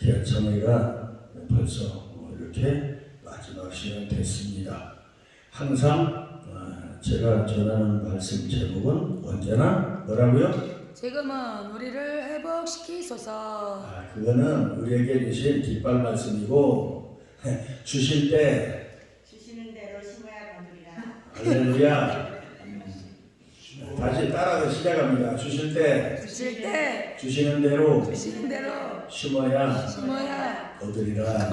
대청회가 벌써 이렇게 마지막 시간 됐습니다. 항상 제가 전하는 말씀 제목은 언제나 뭐라고요? 지금은 우리를 회복시키소서. 그거는 우리에게 주신 깃발 말씀이고 주실 때 주시는 대로 심어야 거두리라. 할렐루야. 다시 따라서 시작합니다. 주실 때 주시는 대로 심어야 거두리라.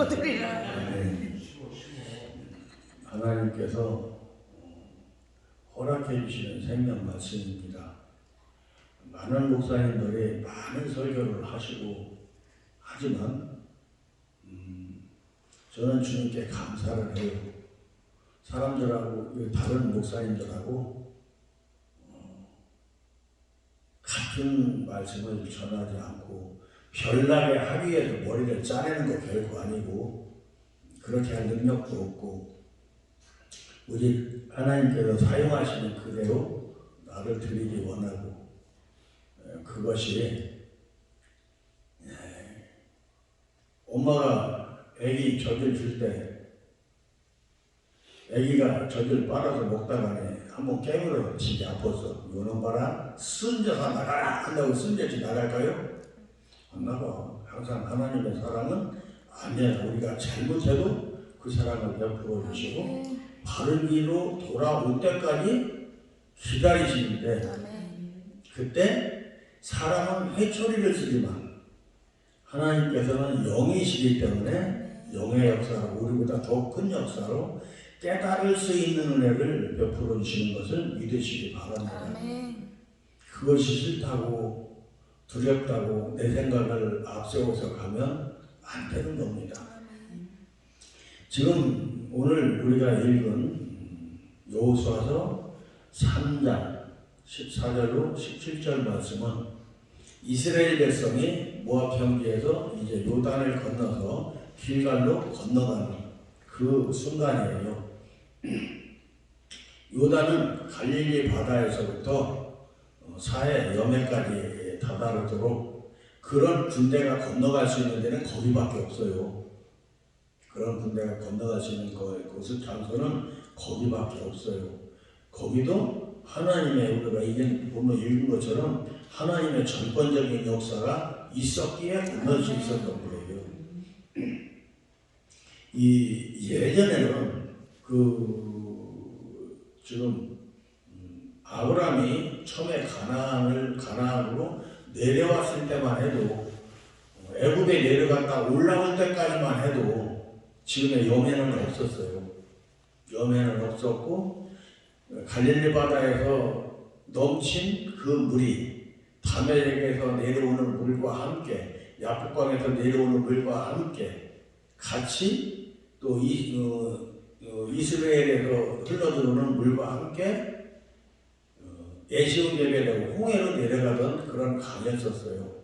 하나님께서 허락해 주시는 생명 말씀입니다. 많은 목사님들이 많은 설교를 하시고 하지만 저는 주님께 감사를 해요. 사람들하고 다른 목사님들하고 같은 말씀을 전하지 않고 별나게 하기 위해서 머리를 짜내는 거 별거 아니고 그렇게 할 능력도 없고 우리 하나님께서 사용하시는 그대로 나를 드리기 원하고 그것이 엄마가 애기 젖을 줄 때 애기가 젖을 빨아서 먹다가네 한번 깨물어 집이 아팠어. 요놈 봐라 쓴져서 나가라 한다고 쓴져서 나갈까요? 안 나가. 항상 하나님의 사랑은 아니야. 우리가 잘못해도 그 사랑을 베풀어 주시고 바른 길로 돌아올 때까지 기다리시는데 그때 사람은 회초리를 쓰지만 하나님께서는 영이시기 때문에 영의 역사로 우리보다 더 큰 역사로 깨달을 수 있는 은혜를 베풀어 주시는 것을 믿으시기 바랍니다. 그것이 싫다고 두렵다고 내 생각을 앞세워서 가면 안 되는 겁니다. 지금 오늘 우리가 읽은 여호수아서 3장 14절로 17절 말씀은 이스라엘 백성이 모압 평지에서 이제 요단을 건너서 길갈로 건너가는 그 순간이에요. 요단은 갈릴리 바다에서부터 사해 여매까지 다다르도록 그런 군대가 건너갈 수 있는 데는 거기밖에 없어요. 그런 군대가 건너갈 수 있는 곳은 장소는 거기밖에 없어요. 거기도 하나님의 우리가 이제 보면 읽은 것처럼 하나님의 전권적인 역사가 있었기에 건널 수 있었던 거예요. 이 예전에는 지금 아브라함이 처음에 가나안으로 내려왔을 때만 해도 애굽에 내려갔다 올라올 때까지만 해도 지금의 여매는 없었어요. 여매는 없었고 갈릴리 바다에서 넘친 그 물이 다메섹에서 내려오는 물과 함께 야복강에서 내려오는 물과 함께 같이 또 이스라엘에서 흘러들어오는 물과 함께 에시온계배되고 홍해로 내려가던 그런 강이었었어요.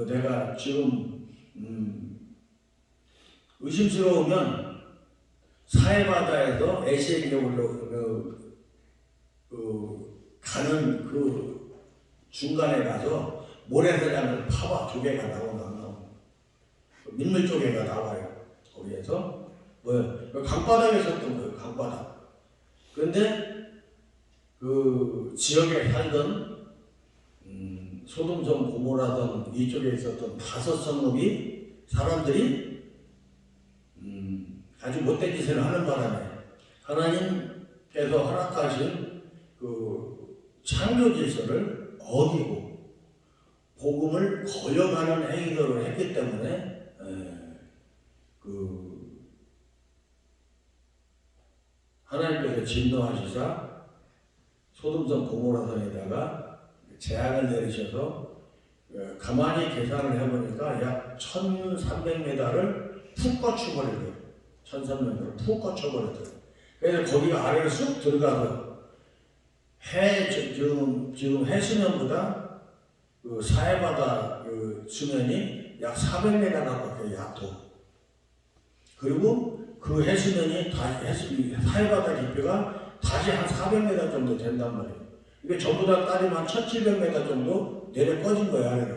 내가 지금 의심스러우면 사해바다에서 에시온계배로 가는 그 중간에 가서 모래사장을 파봐 조개가 나오면 민물 조개가 나와요. 거기에서 강바닥에 섰던 거예요. 강바닥. 그런데 그 지역에 살던 소돔성 고모라던 이쪽에 있었던 5성읍이 사람들이 아주 못된 짓을 하는 바람에 하나님께서 허락하신 그 창조 질서를 어기고 복음을 거역하는 행위들을 했기 때문에 하나님께서 진노하시사 소돔성 고모라성에다가 재앙을 내리셔서 가만히 계산을 해보니까 약 1300m를 푹 꺼쳐버리더라고요. 1300m를 푹 꺼쳐버리더라고요. 그래서 거기가 아래로 쑥 들어가서 지금 해수면보다 그 사해바다 그 수면이 약 400m 가깝게 얕고 그리고 그 해수면이 사해바다 깊이가 다시 한 400m 정도 된단 말이에요. 이게 전부 다 따지면 한 1700m 정도 내려 꺼진 거야, 아래로.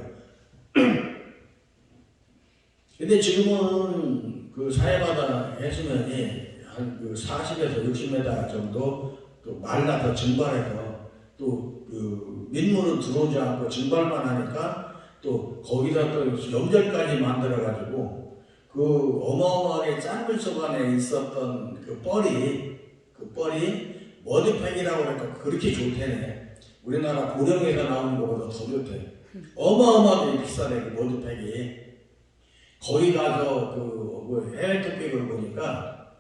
근데 지금은 그 사해바다 해수면이 한 그 40에서 60m 정도 또 말라서 증발해서 또 그 민물은 들어오지 않고 증발만 하니까 또 거기다 또 염전까지 만들어가지고 그 어마어마하게 짠 물속 안에 있었던 그 뻘이 머드팩이라고 해서 그렇게 좋대네. 우리나라 고령에서 나오는 것보다 더 좋대. 어마어마하게 비싸네 그 머드팩이. 거기 가서 그 해외 토픽을 보니까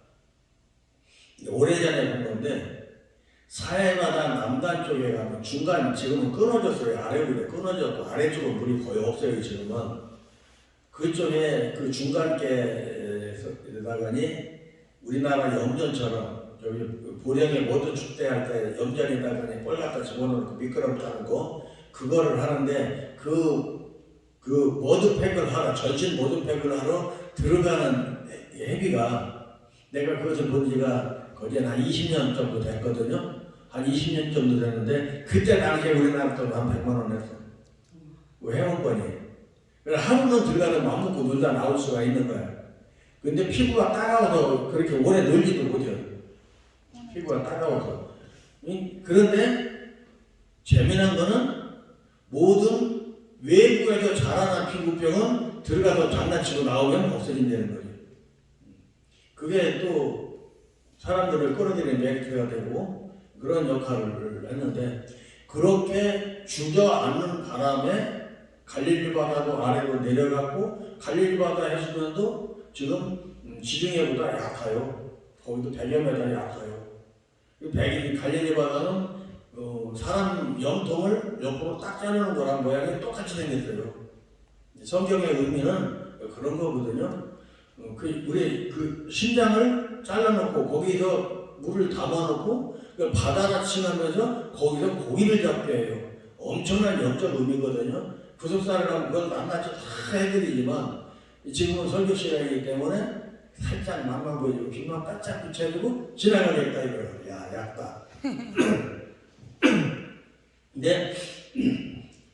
오래전에 본 건데 사해바다 남단 쪽에 가면 중간 지금은 끊어졌어요. 아래로 끊어졌고 아래쪽은 물이 거의 없어요 지금은. 그쪽에 그 중간께에다가니 우리나라 염전처럼 저기 보령에 모두 축제할 때 염전에다가 뻘 갖다 집어넣고 미끄럼 타는 거 그거를 하는데 그 모드팩을 하러 전신 모드팩을 하러 들어가는 회비가 내가 그것을 본 지가 거진 한 20년 정도 됐거든요. 한 20년 정도 됐는데 그때 당시에 우리나라 돈 한 100만 원 했어. 그 회원권이. 그래서 하루는 들어가서 맘 먹고 놀다 나올 수가 있는 거야. 근데 피부가 따가워서 그렇게 오래 놀지도 못해요. 피부가 따가워서. 그런데 재미난 거는 모든 외부에서 자라난 피부병은 들어가서 장난치고 나오면 없어진다는 거죠. 그게 또 사람들을 끌어들이는 메리트가 되고 그런 역할을 했는데 그렇게 주저앉는 바람에 갈릴리 바다도 아래로 내려갔고 갈릴리 바다 해수면도 지금 지중해보다 약해요. 거기도 100여 m 약해요. 갈릴리 바다는 사람 염통을 옆으로 딱 자르는 거랑 모양이 똑같이 생겼어요. 성경의 의미는 그런 거거든요. 우리 그 심장을 잘라놓고 거기서 물을 담아놓고 바다가 칭하면서 거기서 고기를 잡게 해요. 엄청난 영적 의미거든요. 구속사라면 그건 낱낱이 다 해드리지만 지금은 설교 시간이기 때문에 살짝 맛만 보여주고 귀만 바짝 붙여주고 지나가겠다 이거예요. 야 약다. 근데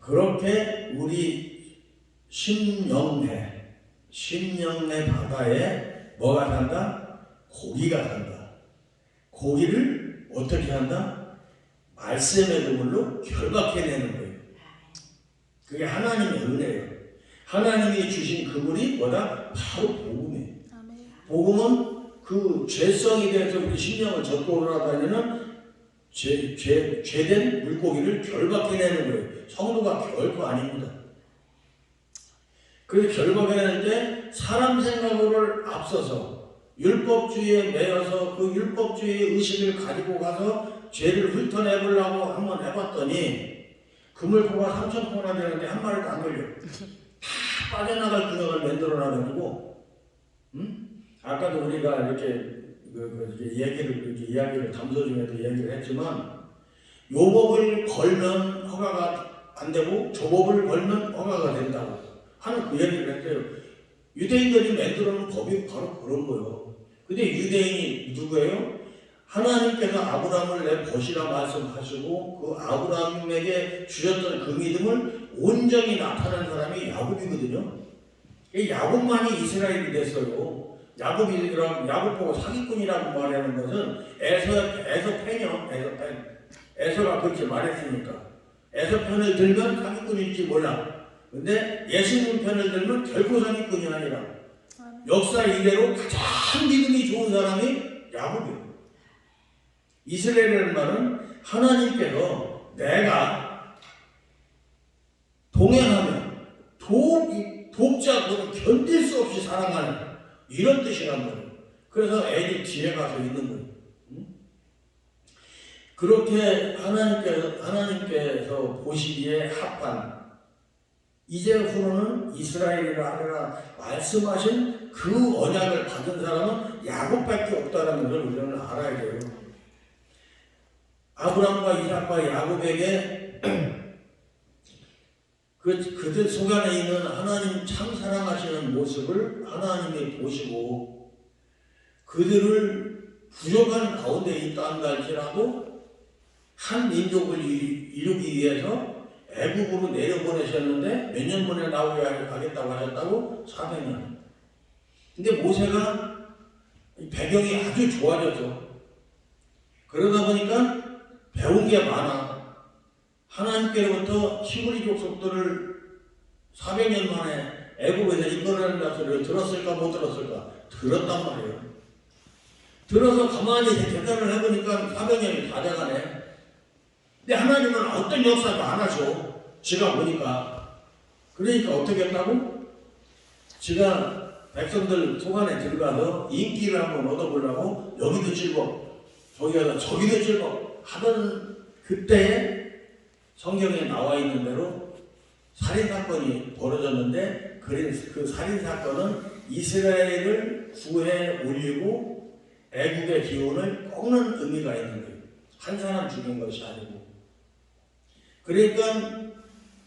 그렇게 우리 심령의 바다에 뭐가 산다? 고기가 산다. 고기를 어떻게 한다? 말씀의 그물로 결박해내는 거예요. 그게 하나님의 은혜예요. 하나님이 주신 그물이 뭐다? 바로 복음이에요. 복음은 그 죄성이 돼서 우리 심령을 젖고 돌아다니는 죄된 물고기를 결박해내는 거예요. 성도가 결코 아닙니다. 그래서 결박해낼 때 사람 생각을 앞서서 율법주의에 매여서 그 율법주의의 의식을 가지고 가서 죄를 훑어내보려고 한번 해봤더니 그물코가 3,000코나 되는데 한 마리도 안 걸려. 다 빠져나갈 구멍을 만들어놔가지고 아까도 우리가 이렇게 이야기를 담소 중에도 얘기를 했지만 요 법을 걸면 허가가 안 되고 저 법을 걸면 허가가 된다고 하는 그 얘기를 했어요. 유대인들이 만들어 놓은 법이 바로 그런 거예요. 근데 유대인이 누구예요? 하나님께서 아브라함을 내 벗이라 말씀하시고 그 아브라함에게 주셨던 그 믿음을 온전히 나타낸 사람이 야곱이거든요. 야곱만이 이스라엘이 됐어요. 야곱 보고 사기꾼이라고 말하는 것은 에서편이요. 에서가 그렇게 말했으니까. 에서 편을 들면 사기꾼일지 몰라. 근데 예수님 편을 들면 결코 사기꾼이 아니라 역사 이래로 가장 믿음이 좋은 사람이 야곱이에요. 이스라엘이라는 말은 하나님께서 내가 동행하면 독자고는 견딜 수 없이 사랑하는 이런 뜻이란 말이에요. 그래서 애기 뒤에 가서 있는 거예요. 그렇게 하나님께서 보시기에 합한 이제후로는 이스라엘이라 하리라 말씀하신 그 언약을 받은 사람은 야곱밖에 없다는 것을 우리는 알아야 돼요. 아브라함과 이삭과 야곱에게 그들 속 안에 있는 하나님 참 사랑하시는 모습을 하나님이 보시고 그들을 부족한 가운데 있다 할지라도 한 민족을 이루기 위해서 애국으로 내려보내셨는데 몇 년 만에 나오게 하겠다고 하셨다고? 400년. 근데 모세가 배경이 아주 좋아졌어. 그러다 보니까 배운 게 많아. 하나님께로부터 히브리 족속들을 400년 만에 애굽에서 이끌어낸다는 소리를 들었을까 못 들었을까? 들었단 말이에요. 들어서 가만히 계산을 해보니까 400년이 다 돼가네. 근데 하나님은 어떤 역사도 안 하셔. 지가 보니까. 그러니까 어떻게 했다고? 지가 백성들 속 안에 들어가서 인기를 한번 얻어보려고 여기도 즐거, 저기 가서 저기도 즐거 하던 그때에 성경에 나와 있는 대로 살인사건이 벌어졌는데 그 살인사건은 이스라엘을 구해 올리고 애국의 기운을 꺾는 의미가 있는 거예요. 한 사람 죽인 것이 아니고. 그러니까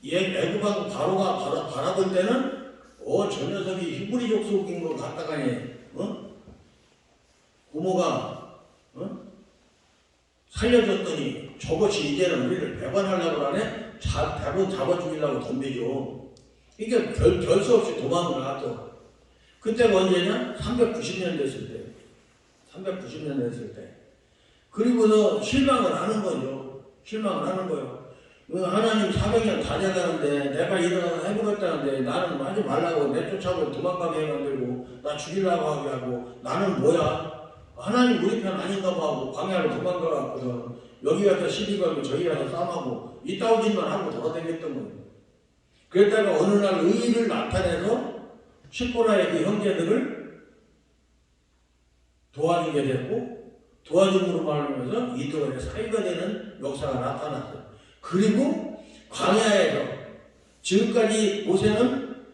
애국왕 바로가 바라볼 때는 저 녀석이 히브리 족속인 거 갖다가니 부모가 살려줬더니 저것이 이제는 우리를 배반하려고 하네. 대본 잡아 죽이려고 덤비죠. 그러니까 별 수 없이 도망을 나왔죠. 그때가 언제냐? 390년 됐을 때. 390년 됐을 때. 그리고서 실망을 하는 거죠. 실망을 하는 거예요. 하나님 400년 다 돼가는데 내가 일어나서 해보겠다는데 나는 하지 말라고 내쫓아고 도망가게 만들고 나 죽이려고 하게 하고 나는 뭐야? 하나님 우리 편 아닌가 봐 하고 광야로 도망가갖고서 여기 가서 시비 걸고 저기 가서 싸움하고 이따오 짓만 하고 돌아다녔던 거예요. 그랬다가 어느 날 의의를 나타내서 십보라의 그 형제들을 도와주게 됐고 도와줌으로 말하면서 이들의 사이가 되는 역사가 나타났어요. 그리고 광야에서 지금까지 모세는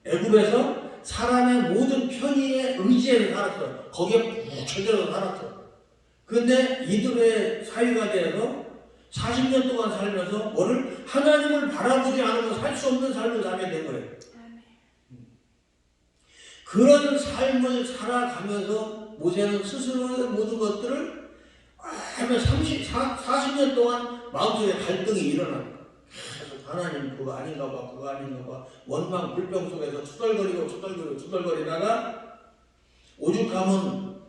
애굽에서 사람의 모든 편의에 의지해서 살았어. 거기에 묻혀져서 살았어. 그런데 이들의 사이가 되어서 40년 동안 살면서 뭐를 하나님을 바라보지 않으면 살 수 없는 삶을 살게 된 거예요. 그런 삶을 살아가면서 모세는 스스로의 모든 것들을 하면 40년 동안 마음속에 갈등이 일어나. 계속 하나님 그거 아닌가 봐, 그거 아닌가 봐. 원망 불평 속에서 투덜거리다가 오죽하면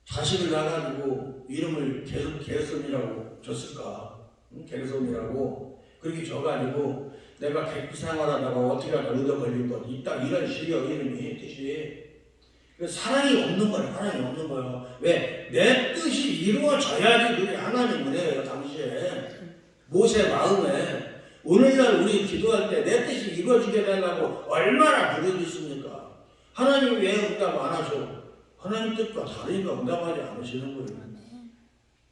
자식을 낳아가지고 이름을 게르손이라고 줬을까? 게르손이라고 그렇게 줘가지고 내가 객기 생활하다가 어떻게 하다 얻어 걸린 것 이런 식의 이름이 뜻이. 사랑이 없는 거야. 사랑이 없는 거야. 왜? 내 뜻이 이루어져야지 그게 하나님 은혜예요. 당시에 모세 마음에 오늘날 우리 기도할 때 내 뜻이 이루어지게 되려고 얼마나 부르짖습니까? 하나님 왜 응답 안 하셔? 하나님 뜻과 다르니까 응답하지 않으시는 거예요.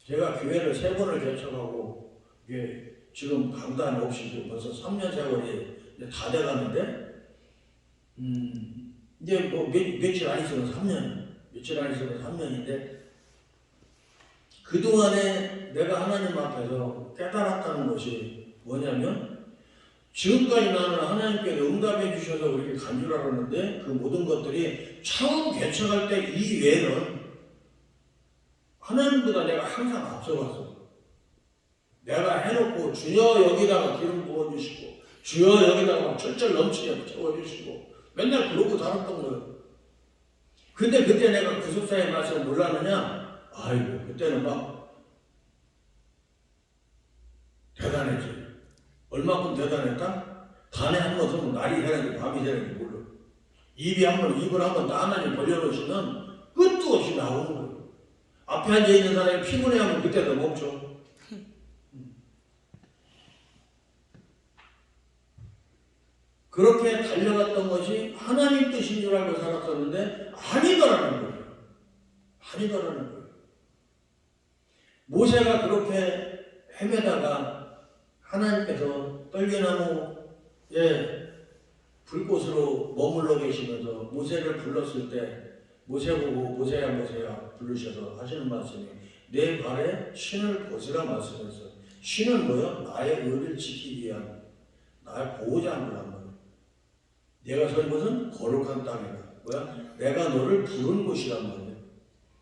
제가 교회를 3번을 개척하고 이게 지금 강단 없이 벌써 3년 세월이 다 돼가는데 이제 뭐 며칠 안 있으면 3년, 며칠 안 있으면 3년인데 그동안에 내가 하나님 앞에서 깨달았다는 것이 뭐냐면 지금까지 나는 하나님께서 응답해 주셔서 그렇게 간주하는데 그 모든 것들이 처음 개척할 때 이외에는 하나님보다 내가 항상 앞서갔어. 내가 해놓고 주여 여기다가 기름 부어주시고 주여 여기다가 철철 넘치게 채워주시고 맨날 그러고 살았던 거예요. 근데 그때 내가 구속사의 말씀을 몰랐느냐? 아이고 그때는 막 대단했지. 얼마큼 대단했다? 단에 한 번 서면 날이 새는지 밤이 새는지 몰라. 입을 한번 나란히 벌려놓으시면 끝도 없이 나오는 거예요. 앞에 앉아있는 사람이 피곤해하면 그때도 멈춰. 그렇게 달려갔던 것이 하나님 뜻인 줄 알고 살았었는데 아니더라는 거예요. 아니더라는 거예요. 모세가 그렇게 헤매다가 하나님께서 떨기나무에 불꽃으로 머물러 계시면서 모세를 불렀을 때 모세 보고 모세야 모세야 부르셔서 하시는 말씀이 내 발에 신을 벗으라 말씀했어요. 신은 뭐야? 나의 의를 지키기 위한 나의 보호자인 거란 말이야. 내가 선 곳은 거룩한 땅이다. 뭐야? 내가 너를 부른 곳이란 말이야.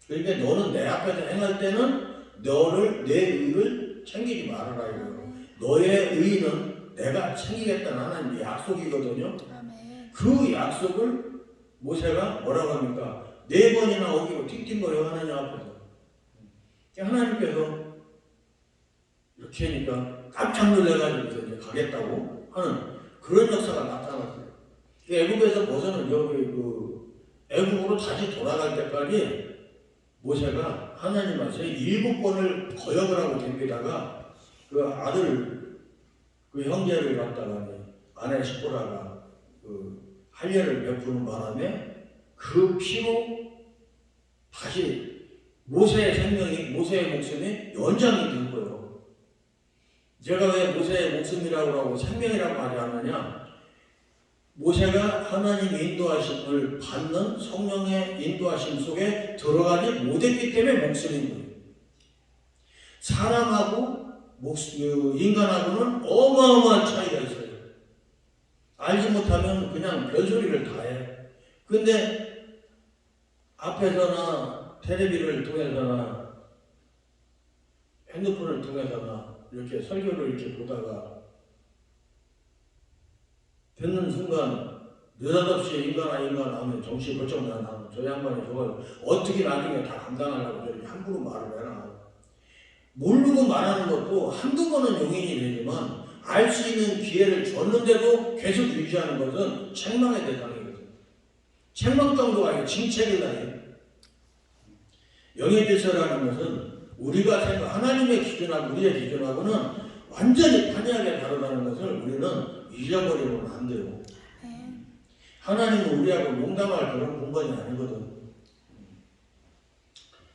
그러니까 너는 내 앞에서 행할 때는 너를 내 의를 챙기지 말아라 이거예요. 너의 의는 내가 챙기겠다는 하나님의 약속이거든요. 그 약속을 모세가 뭐라고 합니까? 4번이나 어기고 틱틱거려 하나님 앞에서. 하나님께서 이렇게 하니까 깜짝 놀래가지고 이제 가겠다고 하는 그런 역사가 나타났어요. 애굽에서 벗어난 여기 애굽으로 다시 돌아갈 때까지 모세가 하나님 앞에 7번을 거역을 하고 댕기다가 그 아들 그 형제를 갖다가 아내 시보라가 그 할례를 베푸는 바람에 그 피로 다시 모세의 목숨이 연장이 된 거예요. 제가 왜 모세의 목숨이라고 하고 생명이라고 하지 않느냐? 모세가 하나님의 인도하심을 받는 성령의 인도하심 속에 들어가지 못했기 때문에 목숨인 거예요. 사람하고 인간하고는 어마어마한 차이가 있어요. 알지 못하면 그냥 별소리를 다 해. 근데 앞에서나 텔레비를 통해서나 핸드폰을 통해서나 이렇게 설교를 이렇게 보다가 듣는 순간 느닷없이 인간 하면 정신이 벌쩍 나나 저 양반이 저걸 어떻게 나중에 다 감당하려고 저렇게 함부로 말을 해나. 모르고 말하는 것도 한두 번은 용인이 되지만 알 수 있는 기회를 줬는데도 계속 유지하는 것은 책망의 대상이거든요. 책망 정도가 아니고 징책이다. 영의 질서라는 것은 우리가 생각 하나님의 기준하고 우리의 기준하고는 완전히 판이하게 다르다는 것을 우리는 잊어버리면 안 돼요. 하나님은 우리하고 농담할 그런 공간이 아니거든.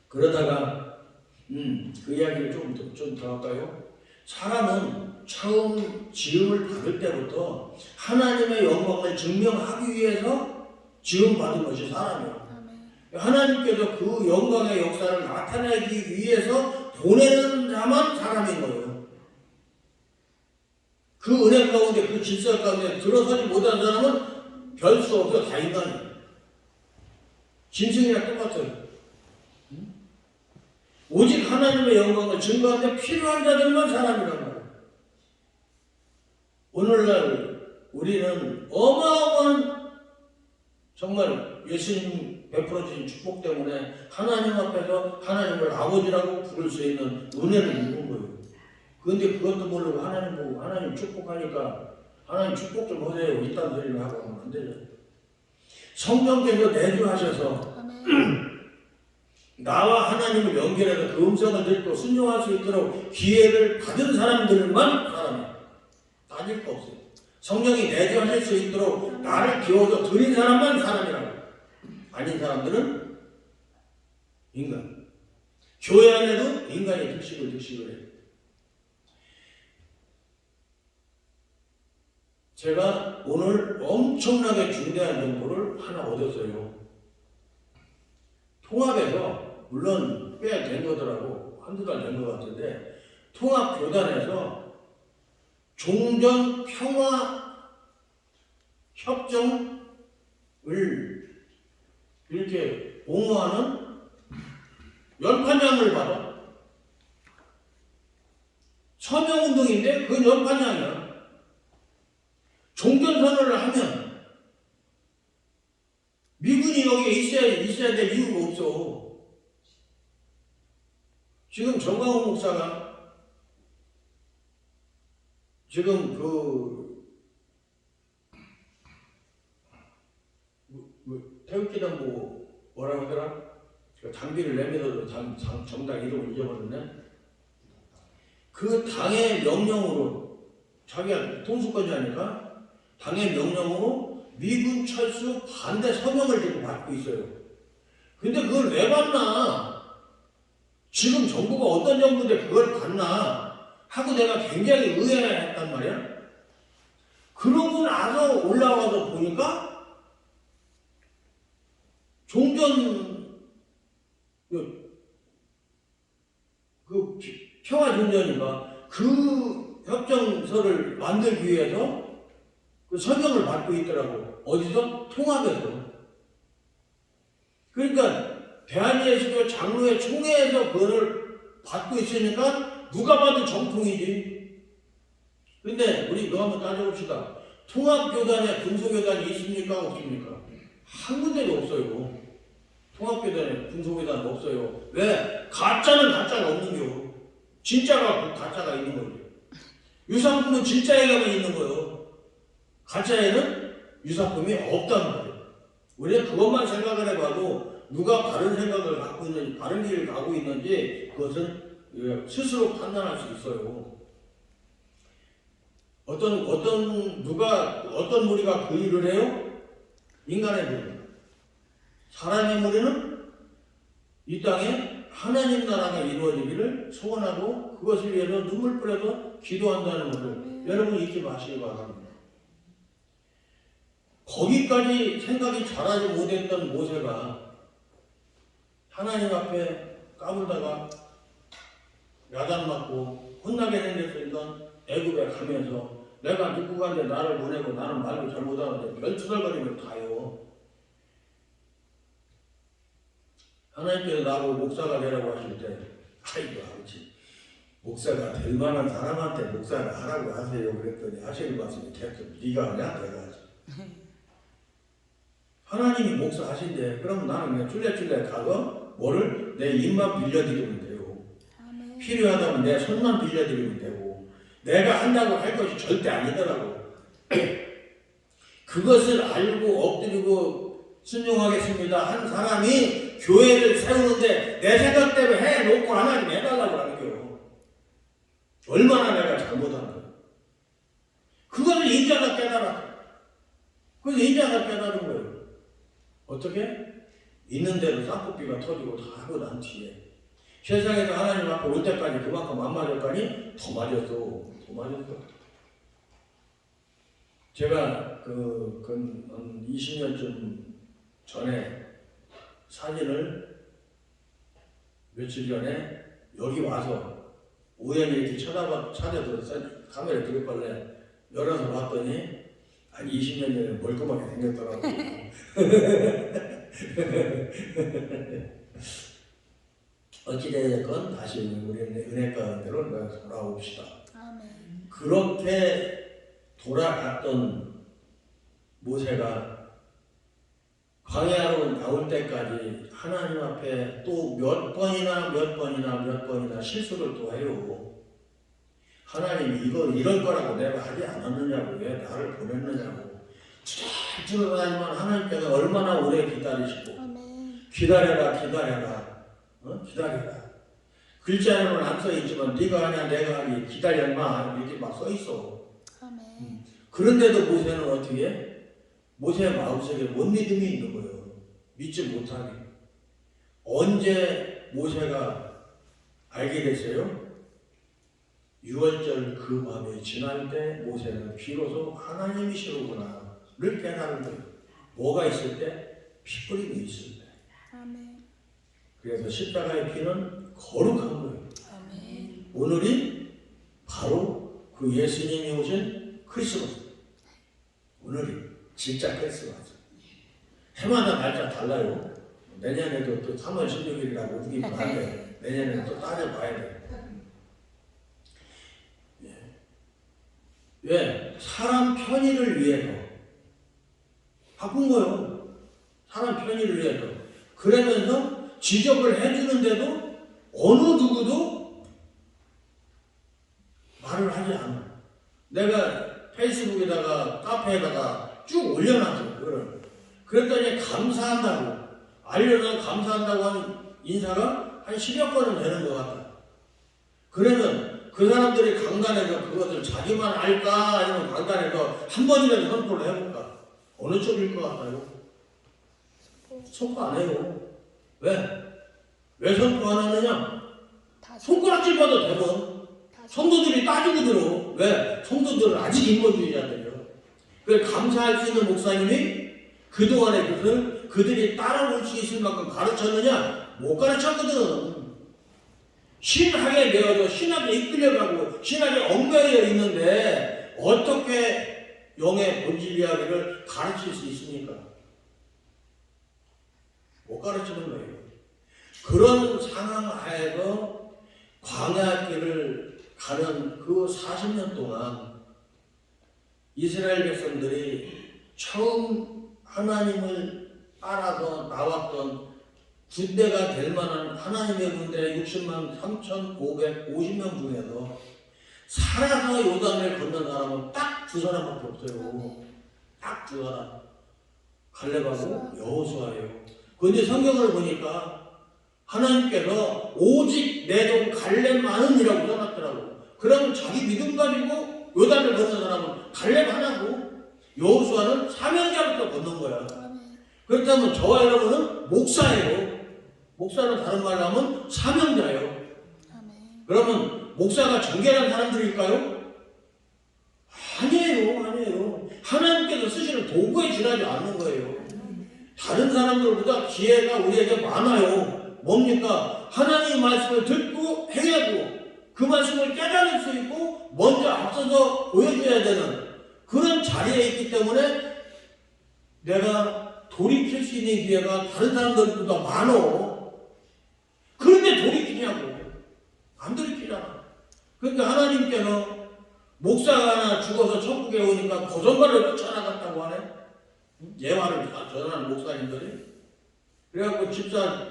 그러다가 그 이야기를 좀 더 할까요? 사람은 처음 지음을 받을 때부터 하나님의 영광을 증명하기 위해서 지음받은 것이 사람이야. 하나님께서 그 영광의 역사를 나타내기 위해서 보내는 자만 사람인 거예요. 그 은혜 가운데 그 질서 가운데 들어서지 못한 사람은 별 수 없어. 다 인간이에요. 짐승이랑 똑같아요. 오직 하나님의 영광을 증거하는데 필요한 자들만 사람이란 말이에요. 오늘날 우리는 어마어마한 정말 예수님 베풀어 주신 축복 때문에 하나님 앞에서 하나님을 아버지라고 부를 수 있는 은혜를 입은 거예요. 그런데 그것도 모르고 하나님 보고 하나님 축복하니까 하나님 축복 좀 하세요. 이딴 소리를 하고 하면 안 되죠. 성령께서 내주하셔서 나와 하나님을 연결해서 그 음성을 듣고 순종할 수 있도록 기회를 받은 사람들만 사람이에요. 따질 거 없어요. 성령이 내주하실 수 있도록 나를 비워서 드린 사람만 사람이라고. 아닌 사람들은 인간. 교회 안에도 인간이 득식을 해요. 제가 오늘 엄청나게 중대한 정보를 하나 얻었어요. 통합에서 물론 꽤 된 거더라고. 한두 달 된 것 같은데 통합교단에서 종전 평화 협정을 이렇게 옹호하는 연판장을 받아. 서명운동인데 그건 연판장이야. 종전선언을 하면 미군이 여기에 있어야 될 이유가 없어. 지금 정광훈 목사가 지금 태극기당 보고 뭐라고 하더라? 장비를 내밀어도 정당 이름을 잊어버렸네. 그 당의 명령으로 자기가 통수권자니까 당의 명령으로 미군 철수 반대 서명을 지금 받고 있어요. 근데 그걸 왜 받나? 지금 정부가 어떤 정부인데 그걸 받나? 하고 내가 굉장히 의아했단 말이야. 그러고 나서 올라와서 보니까 종전 그 평화 종전인가 그 협정서를 만들기 위해서 그 서명을 받고 있더라고. 어디서? 통합에서. 그러니까 대한예수교 장로회 총회에서 그거를 받고 있으니까 누가 봐도 정통이지. 근데 우리 그거 한번 따져봅시다. 통합교단에 군소교단이 있습니까? 없습니까? 한 군데도 없어요. 통합교단에 군소교단 없어요. 왜? 가짜는 가짜가 없는겨. 진짜가 가짜가 있는 거죠. 유상품은 진짜에 가면 있는 거예요. 가짜에는 유상품이 없다는 거예요. 우리는 그것만 생각을 해봐도 누가 바른 생각을 갖고 있는지, 바른 길을 가고 있는지 그것은 스스로 판단할 수 있어요. 어떤 무리가 그 일을 해요? 인간의 무리. 사람의 무리는 이 땅에 하나님 나라가 이루어지기를 소원하고 그것을 위해서 눈물 뿌려서 기도한다는 것을 여러분 잊지 마시기 바랍니다. 거기까지 생각이 잘하지 못했던 모세가 하나님 앞에 까불다가 야단맞고 혼나게 생겼던 애굽에 가면서 내가 누구간데 나를 보내고 나는 말도 잘못하는데 별투덜거리면 가요. 하나님께서 나보고 목사가 되라고 하실 때 아이고 아버지 목사가 될 만한 사람한테 목사를 하라고 하세요. 그랬더니 하시는 말씀이 계속 네가 하냐 내가 하지. 하나님이 목사 하신대. 그럼 나는 그냥 쫄래쫄래 가서 뭐를 내 입만 빌려드리면 돼요. 아멘. 필요하다면 내 손만 빌려드리면 되고 내가 한다고 할 것이 절대 아니더라고. 그것을 알고 엎드리고 순종하겠습니다 한 사람이 교회를 세우는데 내 생각 때문에 해놓고 하나님 해달라고 하는 거예요. 얼마나 내가 잘못한 거예요. 그것을 인자가 깨달았어. 그래서 인자가 깨달은 거예요. 어떻게? 있는 대로 쌍꺼비가 터지고 다 하고 난 뒤에 세상에서 하나님 앞에 올 때까지 그만큼 안 맞았더니 더 맞았어. 제가 그 20년쯤 전에 사진을 며칠 전에 여기 와서 우연히 이렇게 찾아서 카메라 들었길래 열어서 봤더니 한 20년 전에 멀끔하게 생겼더라고요. 어찌되건 다시 우리 은혜 가운데로 돌아옵시다. 아멘. 그렇게 돌아갔던 모세가 광야로 나올 때까지 하나님 앞에 또 몇 번이나 실수를 또 해요. 하나님이 이럴 거라고 내가 하지 않았느냐고 왜 나를 보냈느냐고 주저하지만 하나님께서 얼마나 오래 기다리시고 아멘. 기다려라 기다려라 글자로는 안 써있지만 네가 하냐 내가 하니 기다려 인마 이렇게 막 써있어. 아멘. 그런데도 모세는 어떻게 해? 모세의 마음속에 못 믿음이 있는 거예요. 믿지 못하게. 언제 모세가 알게 됐어요? 6월절 그 밤이 지날 때 모세는 비로소 하나님이시로구나를 깨달은 거예요. 뭐가 있을 때? 피 뿌림이 있을 때. 아멘. 그래서 십자가의 피는 거룩한 거예요. 아멘. 오늘이 바로 그 예수님이 오신 크리스마스. 오늘이 진짜 크리스마스. 해마다 날짜 달라요. 내년에도 또 3월 16일이라고 우기긴 한데 내년에는 또 따져봐야 돼요. 왜? 사람 편의를 위해서 바꾼 거예요. 사람 편의를 위해서. 그러면서 지적을 해주는데도 어느 누구도 말을 하지 않아. 내가 페이스북에다가 카페에다가 쭉 올려놨어요. 그거를. 그랬더니 감사한다고 알려서 감사한다고 한 인사가 한 10여 건은 되는 것 같다. 그러면 그 사람들이 강단에서 그것을 자기만 알까 아니면 강단에서 한 번이라도 선포를 해볼까? 어느 쪽일 것 같아요? 선포 안 해요. 왜? 왜 선포 안 하느냐? 손가락질 받아 대번 성도들이 따지고 들어. 왜? 성도들은 아직 인본주의자들이요. 그래서 감사할 수 있는 목사님이 그동안의 것을 그들이 따라올 수 있을 만큼 가르쳤느냐? 못 가르쳤거든. 신학에 매어서 신학에 이끌려가고 신학에 얽매여 있는데 어떻게 영의 본질 이야기를 가르칠 수 있습니까? 못 가르치는 거예요. 그런 상황 하에서 광야길을 가는 그 40년 동안 이스라엘 백성들이 처음 하나님을 따라서 나왔던 군대가 될 만한 하나님의 군대 60만 3,550명 중에서 살아서 요단을 건넌 사람은 딱 두 사람밖에 없어요. 딱 두 사람. 갈렙하고 여호수아예요. 그런데 성경을 보니까 하나님께서 오직 내 종 갈렙만은이라고 써놨더라고. 그러면 자기 믿음 가지고 요단을 건넌 사람은 갈렙 하나고 여호수아는 사명자부터 건넌 거야. 그렇다면 저와 여러분은 목사예요. 목사는 다른 말로 하면 사명자예요. 그러면 목사가 정결한 사람들일까요? 아니에요. 하나님께서 쓰시는 도구에 지나지 않는 거예요. 다른 사람들보다 기회가 우리에게 많아요. 뭡니까? 하나님의 말씀을 듣고 행하고 그 말씀을 깨달을 수 있고 먼저 앞서서 보여줘야 되는 그런 자리에 있기 때문에 내가 돌이킬 수 있는 기회가 다른 사람들보다 많어. 그런데 돌이키냐고. 안 돌이키잖아. 그러니까 하나님께서 목사가 하나 죽어서 천국에 오니까 고선발을 쫓아나갔다고 하네. 예화를 전하는 목사님들이. 그래갖고 집사가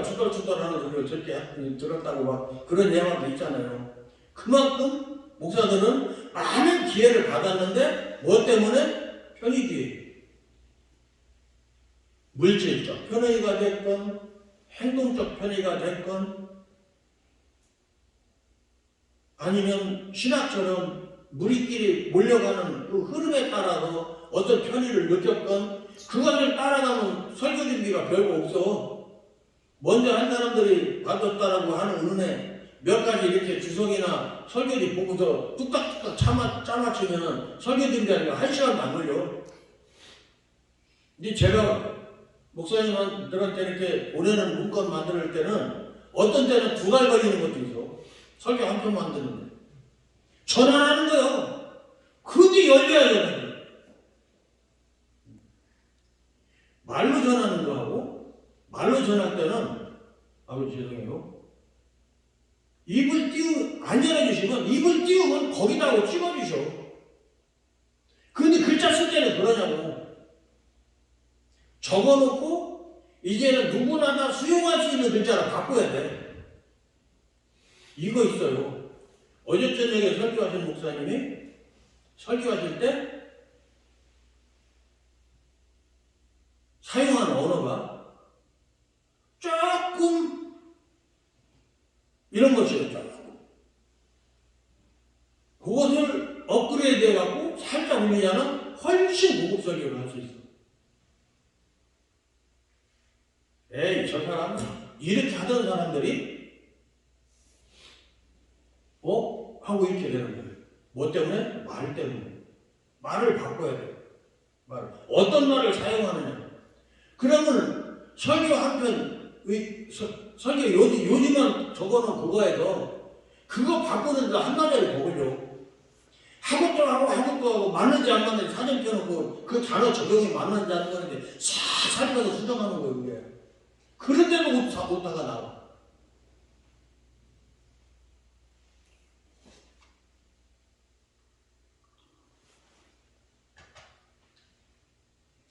투덜투덜하는 소리를 들었다고 막 그런 예화도 있잖아요. 그만큼 목사들은 많은 기회를 받았는데 뭐 때문에? 편의주의. 물질적 편의가 됐건 행동적 편의가 됐건 아니면 신학처럼 무리끼리 몰려가는 그 흐름에 따라서 어떤 편의를 느꼈건 그것을 따라가면 설교준비가 별거 없어. 먼저 한 사람들이 받았다라고 하는 은혜 몇 가지 이렇게 주석이나 설교지 보고서 뚝딱뚝딱 짜맞추면 설교준비하는 거 1시간도 안 걸려. 근데 제가 목사님들한테 이렇게 보내는 문건 만들 때는 어떤 때는 2달 걸리는 것도 있어. 설교 한 편 만드는데 전환하는 거요. 그 뒤 열려야 되거든. 말로 전하는 거하고 말로 전할 때는 죄송해요. 입을 안 열어주시면 입을 띄우면 거기다가 찍어주셔. 그런데 글자 쓸 때는 그러냐고. 적어놓고 이제는 누구나 다 수용할 수 있는 글자로 바꿔야 돼. 이거 있어요. 어제 저녁에 설교하신 목사님이 설교하실 때 사용한 언어가 조금 이런 것이었잖아요. 그것을 업그레이드 해갖고 살짝 올리자면 훨씬 고급 설교를 할 수 있어. 에이, 저 사람 이렇게 하던 사람들이 하고 이렇게 되는 거예요. 뭐 때문에? 말 때문에. 말을 바꿔야 돼요. 어떤 말을 사용하느냐. 그러면 설교 한 편, 설교 요지만 적어놓은 그거에서 그거 바꾸는데 한나절이 더 걸려. 하고 하고 맞는지 안 맞는지 사전 펴놓고 그 단어 적용이 맞는지 안 맞는지 싹 살펴서 수정하는 거예요. 그게. 그런데도 오타가 나와.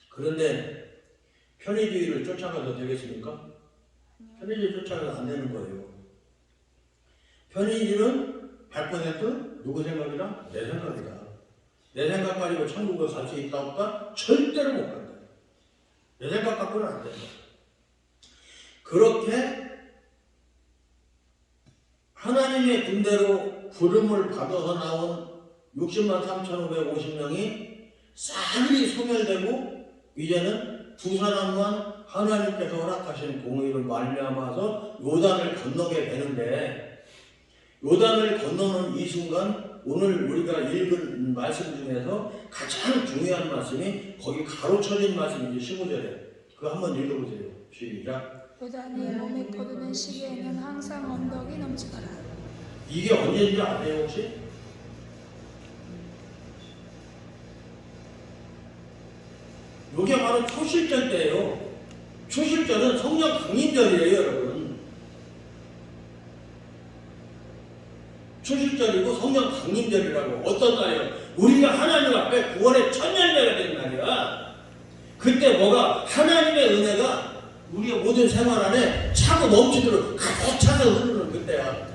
그런데 편의주의를 쫓아가도 되겠습니까? 편의주의 쫓아가도 안 되는 거예요. 편의주의는 100% 누구 생각이다? 내 생각이다. 내 생각 가지고 천국을 갈 수 있다 없다? 절대로 못 간다. 내 생각 갖고는 안 된다. 그렇게 하나님의 군대로 부름을 받아서 나온 60만 3,550명이 싸그리 소멸되고 이제는 두 사람만 하나님께서 허락하신 공의를 말미암아서 요단을 건너게 되는데 요단을 건너는 이 순간 오늘 우리가 읽은 말씀 중에서 가장 중요한 말씀이 거기 가로쳐진 말씀이지 15절에 그거 한번 읽어보세요. 시작. 요단이 몸에 거두는 시기에는 항상 언덕이 넘치더라. 이게 언제인지 아세요 혹시? 이게 바로 초실절 때예요. 초실절은 성령 강림절이에요, 여러분. 초실절이고 성령 강림절이라고. 어떤 날이에요? 우리가 하나님 앞에 구원의 첫 열매가 되는 날이야. 그때 뭐가 하나님의 은혜가 우리의 모든 생활 안에 차고 넘치도록 가득 차서 흐르는 그때야.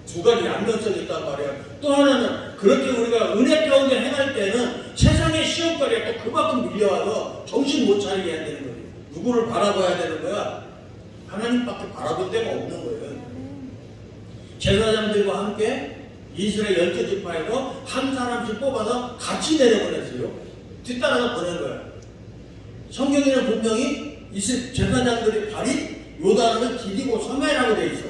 두 가지 양면성이 있단 말이야. 또 하나는 그렇게 우리가 은혜 가운데 행할 때는 세상의 시험거리가 또 그만큼 밀려와서 정신 못 차리게 해야 되는 거예요. 누구를 바라봐야 되는 거야? 하나님밖에 바라볼 데가 없는 거예요. 제사장들과 함께 이스라엘 12지파에서 한 사람씩 뽑아서 같이 내려보냈어요. 뒤따라서 보낸 거야. 성경에는 분명히 제사장들의 발이 요단을 디디고 서매라고 돼 있어.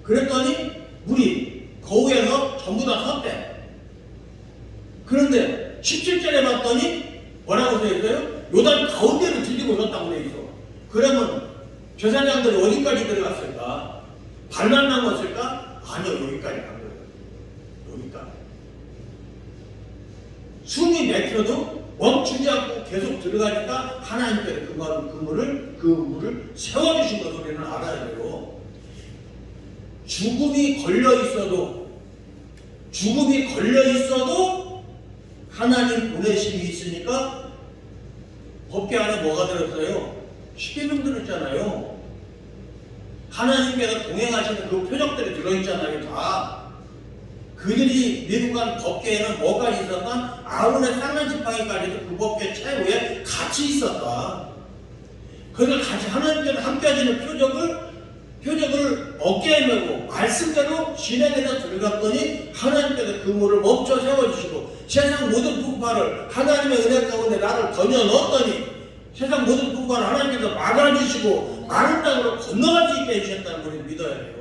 그랬더니 물이 거기에서 전부 다 섰대. 그런데 17절에 봤더니 뭐라고 돼 있어요? 요단 가운데를 디디고 섰다고 돼 있어. 그러면 제사장들이 어디까지 들어갔을까? 발만 남았을까? 아니요, 여기까지 간 거예요. 여기까지. 숨이 막혀도 멈추지 않고 계속 들어가니까 하나님께서 그 물을 세워주신 것을 우리는 알아야 돼요. 죽음이 걸려 있어도 하나님 보내심이 있으니까 법궤 안에 뭐가 들었어요? 십계명 들었잖아요. 하나님께서 동행하시는 그 표적들이 들어있잖아요. 다. 그들이 미국간 법궤에는 뭐까지 있었다? 아론의 쌍난 지팡이까지도 그 법궤 최후에 같이 있었다. 그걸 같이 하나님께서 함께 하시는 표적을 어깨에 메고 말씀대로 진행해서 들어갔더니 하나님께서 그 물을 멈춰 세워주시고 세상 모든 풍파를 하나님의 은혜 가운데 나를 던져 넣었더니 세상 모든 풍파를 하나님께서 막아주시고 마른 땅으로 건너갈 수 있게 해주셨다는 걸 믿어야 돼요.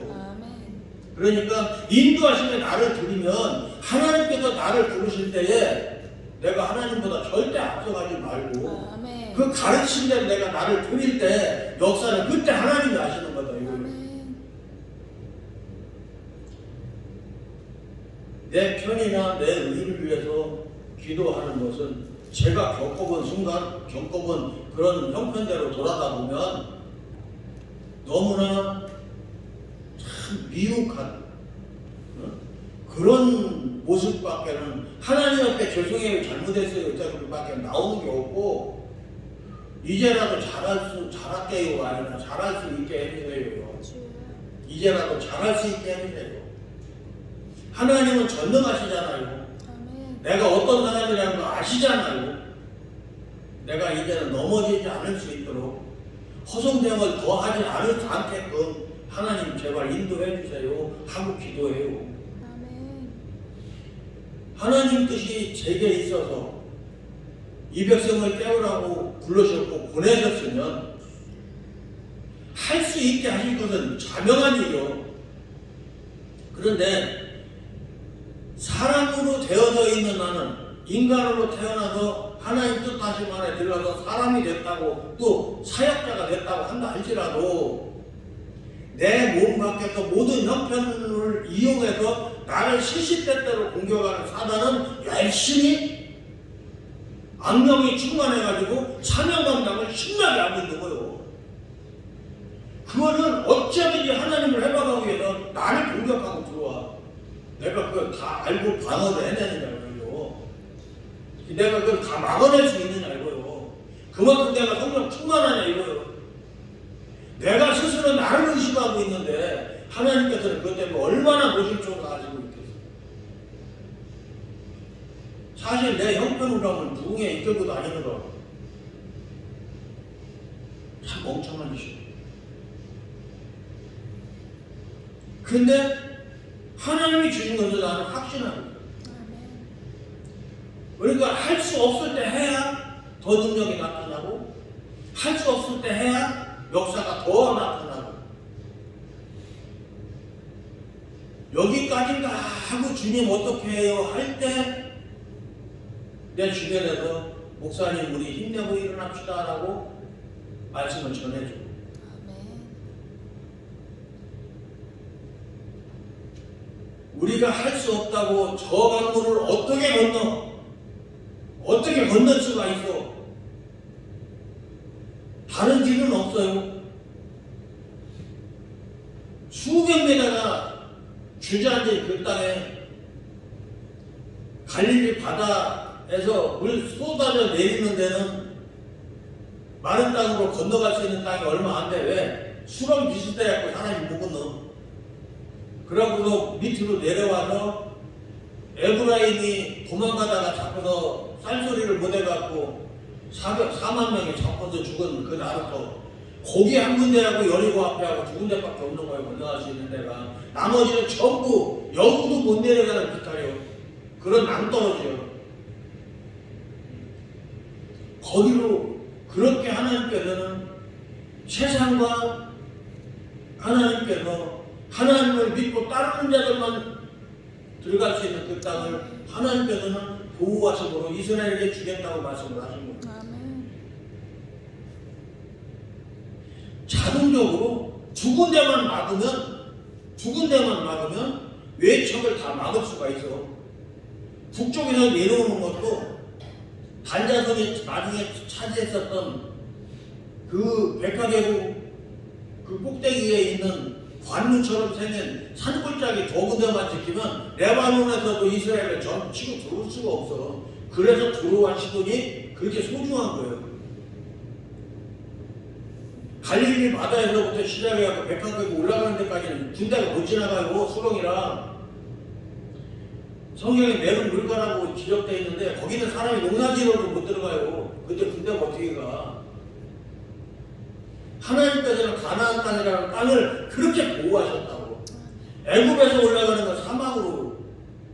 그러니까 인도하심에 나를 드리면 하나님께서 나를 부르실 때에 내가 하나님보다 절대 앞서가지 말고 그 가르친 대로 내가 나를 드릴 때 역사는 그때 하나님이 하시는 거다. 내 편이나 내 의를 위해서 기도하는 것은 제가 겪어본 그런 형편대로 돌아다 보면 너무나 참 미혹한 그런 모습밖에는 하나님 앞에 죄송해요, 잘못했어요, 그밖에 나오는 게 없고 이제라도 잘할게요, 아니면 잘할 수 있게 해주세요. 이제라도 잘할 수 있게 해주세요. 하나님은 전능하시잖아요. 내가 어떤 사람이라는 거 아시잖아요. 내가 이제는 넘어지지 않을 수 있도록 허송됨을 더 하지 않게끔 하나님 제발 인도해 주세요 하고 기도해요. 하나님 뜻이 제게 있어서 이 백성을 깨우라고 불러주셨고 보내셨으면 할 수 있게 하실 것은 자명한 일이요. 그런데 사람으로 되어져 있는 나는 인간으로 태어나서 하나님 뜻하심 안에 들어가서 사람이 됐다고 또 사역자가 됐다고 한다 할지라도 내 몸 밖에서 모든 형편을 이용해서 나를 시시때때로 공격하는 사단은 열심히 악령이 충만해가지고 사명 감당을 신나게 하고 있는 거예요. 그거는 어쩌든지 하나님을 해방하기 위해서 나를 공격하고 들어와. 내가 그걸 다 알고 방어를 해내느냐 이거요. 내가 그걸 다 막아낼 수 있느냐 이거요. 그만큼 내가 성령 충만하냐 이거요. 내가 스스로 나를 의심하고 있는데 하나님께서는 그것 때문에 얼마나 노심초를 가지고 있겠어요. 사실 내 형편으로 하면 누궁에 이끌고 다니는 거 참 멍청한 짓이에요. 근데 하나님이 주신 것을 나는 확신합니다. 그러니까 할 수 없을 때 해야 더 능력이 나타나고 할 수 없을 때 해야 역사가 더 나타나고 여기까지인가 하고 주님 어떻게 해요 할 때 내 주변에서 목사님 우리 힘내고 일어납시다 라고 말씀을 전해줘. 우리가 할 수 없다고 저 강물을 어떻게 건널 수가 있어? 다른 길은 없어요. 수백 메다가 주저앉은 그 땅에 갈릴리 바다에서 물 쏟아져 내리는 데는 마른 땅으로 건너갈 수 있는 땅이 얼마 안 돼. 왜? 수렁 비슷해갖고 사람이 못 건너. 그러고서 밑으로 내려와서 에브라임이 도망가다가 잡혀서 쌀소리를 못해갖고 4만 명이 잡혀서 죽은 그 나라도 거기 한 군데하고 여리고 앞에하고 두 군데밖에 없는 거예요. 건너갈 수 있는 데가. 나머지는 전부 영도 못 내려가는 비탈이요. 그런 낭떠러지요. 거기로 그렇게 하나님께서는 세상과 하나님께서 하나님을 믿고 따르는 자들만 들어갈 수 있는 그 땅을 하나님께서는 보호하심으로 이스라엘에게 주겠다고 말씀을 하신 거예요. 아멘. 자동적으로 두 군데만 막으면 외척을 다 막을 수가 있어. 북쪽에서 내려오는 것도 단자성이 나중에 차지했었던 그 백화계곡 그 꼭대기에 있는 관문처럼 생긴 산골짜기 두 군데만 지키면 레바논에서도 이스라엘을 전 치고 들어올 수가 없어. 그래서 들어와 시돈이 그렇게 소중한 거예요. 갈릴리 바다에서부터 시작해서 백화계곡 올라가는 데까지는 군대가 못 지나가고 수렁이라 성경에 매를 물가라고 지적되어 있는데 거기는 사람이 농사지어도 못 들어가요. 근데 군대가 어떻게 가? 하나님께서는 가나안 땅이라는 땅을 그렇게 보호하셨다고. 애굽에서 올라가는 건 사막으로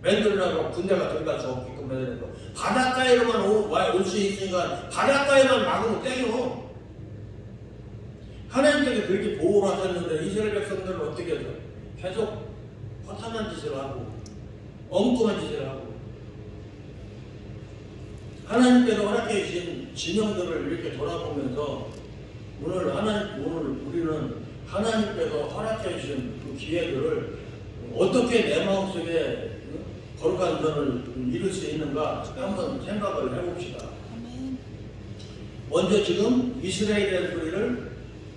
만들려고 군대가 들어갈 수 없게끔 해야 거. 바닷가에로만 올 수 있으니까 바닷가에만 막으면 땡겨. 하나님께서 그렇게 보호를 하셨는데 이스라엘 백성들은 어떻게 해서 계속 허탄한 짓을 하고 엉뚱한 짓을 하고 하나님께서 허락해 주신 지명들을 이렇게 돌아보면서 오늘 우리는 하나님께서 허락해 주신 그 기회들을 어떻게 내 마음속에 거룩한 선을 이룰 수 있는가 한번 생각을 해봅시다. 아멘. 먼저 지금 이스라엘의 소리를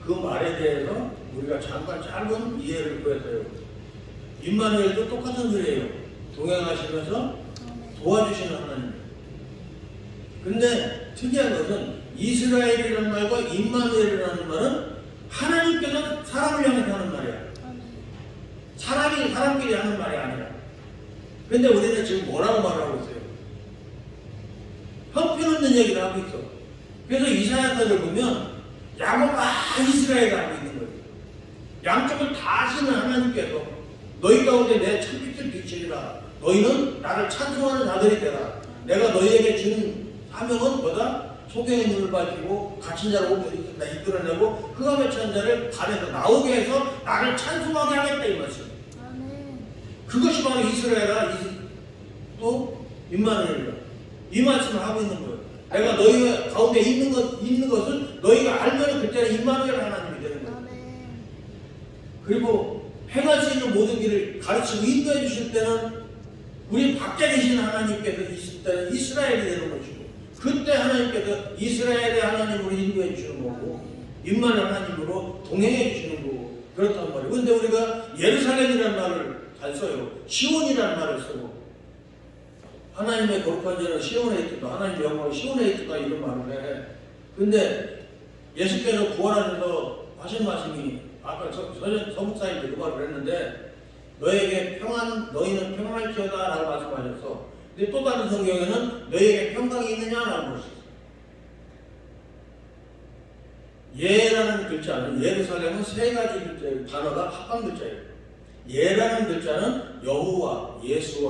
그 말에 대해서 우리가 잠깐 짧은 이해를 구해서요. 임마누엘도 똑같은 소리예요. 동행하시면서 도와주시는 하나님. 근데 특이한 것은 이스라엘이라는 말과 임마누엘이라는 말은 하나님께서 사람을 향해서 하는 말이야. 사람이 사람끼리 하는 말이 아니라. 근데 우리는 지금 뭐라고 말하고 있어요? 형편없는 얘기를 하고 있어. 그래서 이사야서를 보면 야곱아 이스라엘이 하고 있는 거예요. 양쪽을 다 아시는 하나님께서 너희 가운데 내 천빛을 비치리라. 너희는 나를 찬송하는 자들이 되라. 내가 너희에게 주는 사명은 뭐다? 소경의 눈을 밝히고 갇힌 자를 이끌어내고 흑암에 처한 자를 발에서 나오게 해서 나를 찬송하게 하겠다 이 말씀. 그것이 바로 이스라엘이라 또 임마누엘이라 이 말씀을 하고 있는 거예요. 내가 너희 가운데 있는 것을 너희가 알면 그때는 임마누엘 하나님이 되는 거예요. 그리고 행할 수 있는 모든 길을 가르치고 인도해 주실 때는 우리 밖에 계신 하나님께서 있을 때는 이스라엘이 되는 것이고 그때 하나님께서 이스라엘의 하나님으로 인도해 주시는 거고 임마누엘 하나님으로 동행해 주시는 거고 그렇단 말이에요. 그런데 우리가 예루살렘이라는 말을 잘 써요. 시온이라는 말을 쓰고 하나님의 거룩한 자는 시온에 있다. 하나님의 영광은 시온에 있다. 이런 말을 해. 근데 예수께서 부활하셔서 하신 말씀이 아까 서북사님도 그 말을 했는데 너희는 평안할지어다 라고 말씀하셨어. 근데 또 다른 성경에는 너희에게 평강이 있느냐라고 물었어요. 예라는 글자는 예루살렘은 세 가지 단어가 합한 글자예요. 예라는 글자는 여호와, 예수,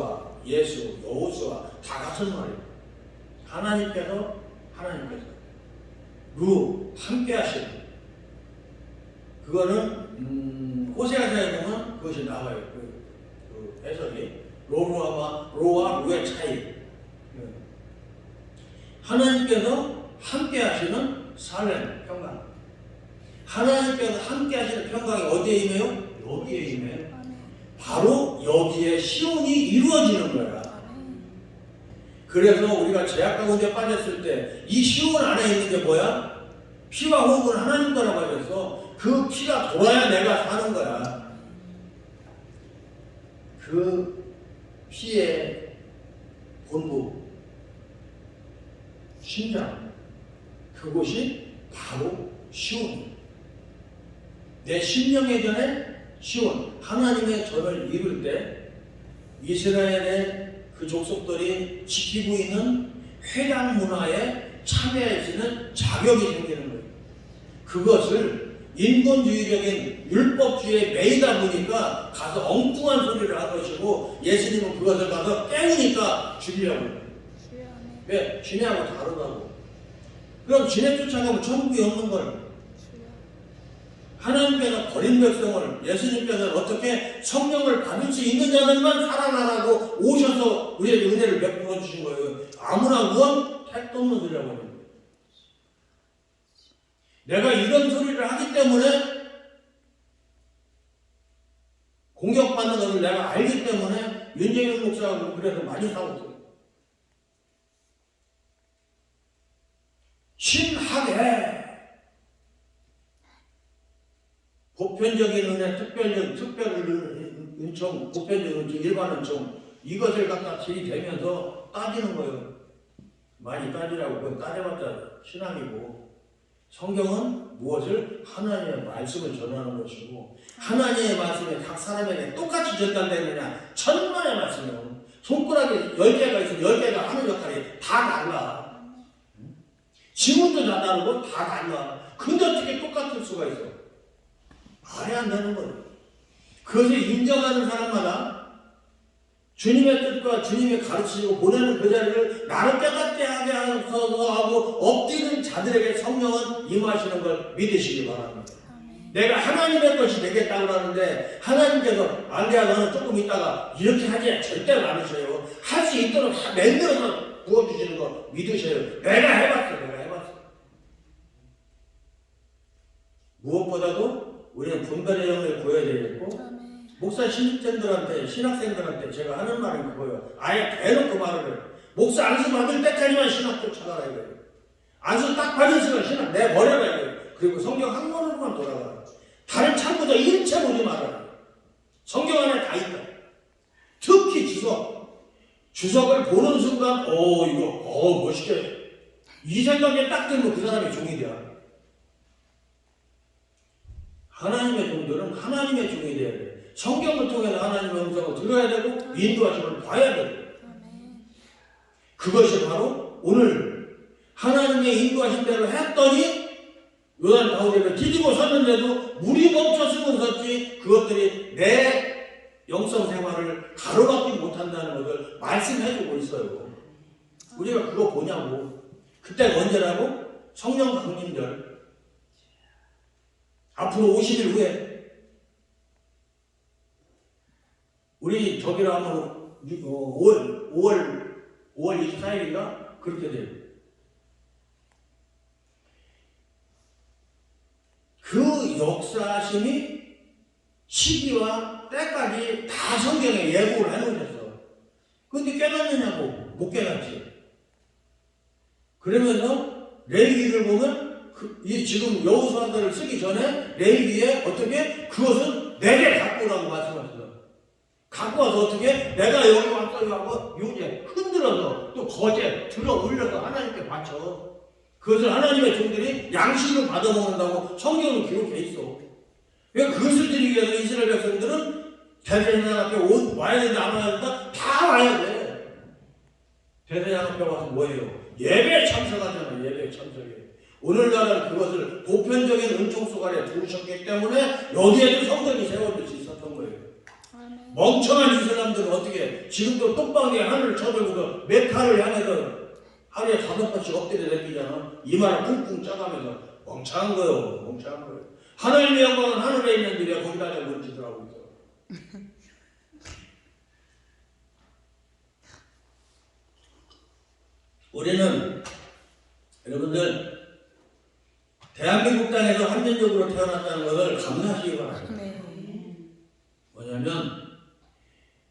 여호수아 다 같은 말이에요. 하나님께서 함께 하시는 그거는 호세아서에 보면 그것이 나와요. 그 해석이 로와 루의 차이. 하나님께서 함께 하시는 살렘 평강. 하나님께서 함께 하시는 평강이 어디에 임해요? 여기에 임해요. 바로 여기에 시온이 이루어지는 거야. 그래서 우리가 죄악 가운데 빠졌을 때 이 시온 안에 있는 게 뭐야? 피와 호흡은 하나님 거라고 하셨어. 그 피가 돌아야 내가 사는 거야. 그 피의 본부, 심장, 그곳이 바로 시온. 내 심령의 전에 시온. 하나님의 전을 이룰 때 이스라엘의 그 족속들이 지키고 있는 회당 문화에 참여해지는 자격이 생기는 거예요. 그것을 인본주의적인 율법주의에 매이다 보니까 가서 엉뚱한 소리를 한 것이고 예수님은 그것을 가서 깨우니까 죽이려고 해요. 왜? 지네하고 다르다고. 그럼 지네 쫓아가면 천국이 없는 걸. 하나님께서 버린 백성을 예수님께서 어떻게 성령을 받을 수 있는 자들만 살아나라고 오셔서 우리에게 은혜를 베풀어 주신 거예요. 아무나 무언 택도 없는 소리라고 하는 거예요. 내가 이런 소리를 하기 때문에 공격받는 것을 내가 알기 때문에 윤재균 목사하고 그래서 많이 싸웠어요. 신학에 보편적인 은혜, 특별 은총, 보편적인 은총, 일반 은총 이것을 갖다 들이대면서 따지는 거예요. 많이 따지라고. 그건 따져봤자 신앙이고 성경은 무엇을? 하나님의 말씀을 전하는 것이고 하나님의 말씀이 각 사람에게 똑같이 전달되느냐? 천만의 말씀이요. 손가락에 10개가 있으면 10개가 하는 역할이 다 달라. 지문도 다 다르고 다 달라. 근데 어떻게 똑같을 수가 있어? 말이 안 되는 거예요. 그것을 인정하는 사람마다 주님의 뜻과 주님의 가르치시고 보내는 그 자리를 나를 깨닫게 하게 하고 엎드리는 자들에게 성령은 임하시는 걸 믿으시기 바랍니다. 내가 하나님의 것이 되겠다고 하는데 하나님께서 안 돼, 너는 조금 있다가 이렇게 하지 절대로 안 하셔요. 할 수 있도록 다 만들어서 부어주시는 거 믿으셔요. 내가 해봤어. 무엇보다도 우리는 분별의 영을 보여야 되겠고 목사 신입생들한테 신학생들한테 제가 하는 말은 그거예요. 아예 대놓고 말을 해요. 목사 안수 받을 때까지만 신학 쫓아가야 돼요. 안수 딱 받은 순간 신학 내버려야 돼요. 그리고 성경 한 권으로만 돌아가요. 다른 창구도 일체 보지 말아요. 성경 안에 다 있다. 특히 주석을 보는 순간 이거 멋있게 이 생각에 딱 들면 그 사람이 종이 돼요. 하나님의 종들은 하나님의 종이 돼야 돼요. 성경을 통해서 하나님의 음성을 들어야 되고 인도하심을 봐야 돼요. 그것이 바로 오늘 하나님의 인도하신 대로 했더니 요단 가운데를 뒤집어 섰는데도 물이 멈췄으면 섰지 그것들이 내 영성 생활을 가로막지 못한다는 것을 말씀해주고 있어요. 우리가 그거 보냐고. 그때가 언제라고? 성령 강림절. 앞으로 50일 후에 우리 저기로 하면 5월 24일인가? 그렇게 돼요. 그 역사심이 시기와 때까지 다 성경에 예고를 해놓으셨어. 그런데 깨닫느냐고. 못 깨닫지. 그러면서 레위기를 보면 지금 여호수아서를 쓰기 전에 레위기에 어떻게 그것은 내게 갖고 오라고 말씀하셨어. 갖고 와서 어떻게 내가 여기 왔어요 하고 요제 흔들어서 또 거제 들어 올려서 하나님께 바쳐. 그것을 하나님의 종들이 양식으로 받아먹는다고 성경은 기록해 있어. 왜 그것을 드리기 위해서 이스라엘 백성들은 대제사장 앞에 와야 된다 안 와야 된다? 다 와야 돼. 대제사장 앞에 와서 뭐예요? 예배에 참석하잖아. 예배에 참석해. 오늘날은 그것을 보편적인 은총속 안에 두셨기 때문에 여기에도 성전이 세워질 수 있었던 거예요. 멍청한 이 사람들은 어떻게 지금도 똑방에 하늘을 쳐들고서 메카를 향해서 하루에 5번씩 엎드려 내리잖아. 이마를 쿵쿵 짜가면서 멍청한 거예요. 하나님의 영광은 하늘에 있는 일이야. 거기다 뭔 짓을 하고 있어. 우리는 여러분들 대한민국 땅에서 한민족으로 태어났다는 것을 감사하시기 바랍니다. 뭐냐면